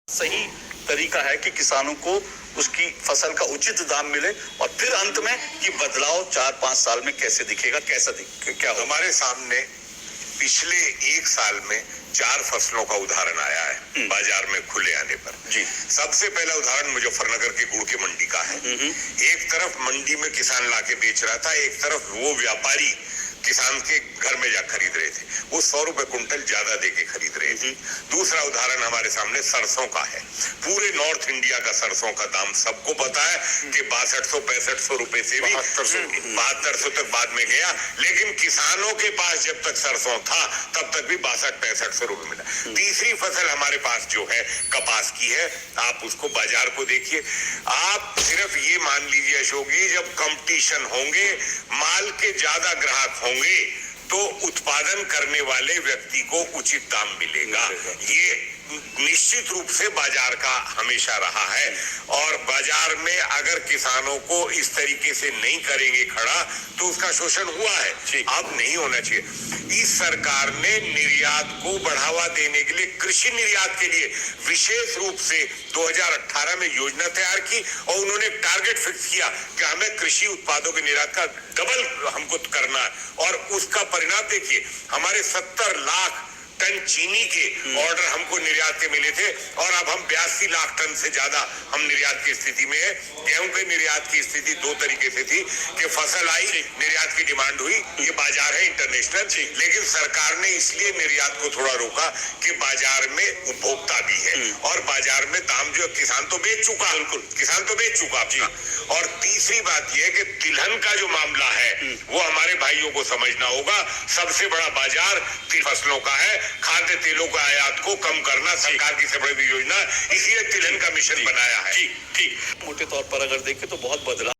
सही तरीका है कि किसानों को उसकी फसल का उचित दाम मिले और फिर अंत में कि बदलाव 4-5 साल में कैसे दिखेगा, क्या होगा? हमारे सामने पिछले एक साल में 4 फसलों का उदाहरण आया है बाजार में खुले आने पर। जी। सबसे पहला उदाहरण मुजफ्फरनगर के गुड़ की मंडी का है। एक तरफ मंडी में किसान लाके बेच रहा था, एक तरफ वो व्यापारी किसान के घर में जा खरीद रहे थे, वो 100 रुपए कुंटल ज्यादा देके खरीद रहे थे। दूसरा उदाहरण हमारे सामने सरसों का है। पूरे नॉर्थ इंडिया का सरसों का दाम सबको पता है कि 6200-6500 रुपए से भी 7200 तक बाद में गया, लेकिन किसानों के पास जब तक सरसों था तब तक भी 6200-6500 रुपए मिला। तीसरी फसल हमारे पास जो है कपास की है। आप उसको बाजार को देखिए, आप सिर्फ ये मान लीजिए अशोक जी, जब कंपटीशन होंगे, माल के ज्यादा ग्राहक होंगे तो उत्पादन करने वाले व्यक्ति को उचित दाम मिलेगा। ये निश्चित रूप से बाजार का हमेशा रहा है और बाजार में अगर किसानों को इस तरीके से नहीं करेंगे खड़ा तो उसका शोषण हुआ है, अब नहीं होना चाहिए। इस सरकार ने निर्यात को बढ़ावा देने के लिए, कृषि निर्यात के लिए विशेष रूप से 2018 में योजना तैयार की और उन्होंने टारगेट फिक्स किया कि हमें कृषि उत्पादों के निर्यात का डबल हमको करना है और उसका परिणाम देखिए, हमारे 70 लाख टन चीनी के ऑर्डर हमको निर्यात के मिले थे और अब हम 82 लाख टन से ज्यादा हम निर्यात की स्थिति में है। गेहूं के निर्यात की स्थिति 2 तरीके से थी कि फसल आई, निर्यात की डिमांड हुई, ये बाजार है इंटरनेशनल, लेकिन सरकार ने इसलिए निर्यात को थोड़ा रोका कि बाजार में उपभोक्ता भी है और बाजार में दाम जो किसान तो बेच चुका, किसान तो बेच चुका अपना। और तीसरी बात यह है कि तिलहन का जो मामला है वो हमारे भाइयों को समझना होगा। सबसे बड़ा बाजार फसलों का है, खाद्य तेलों का आयात को कम करना सरकार की सबसे बड़ी योजना, इसलिए तिलहन का मिशन बनाया है। ठीक। मोटे तौर पर अगर देखें तो बहुत बदलाव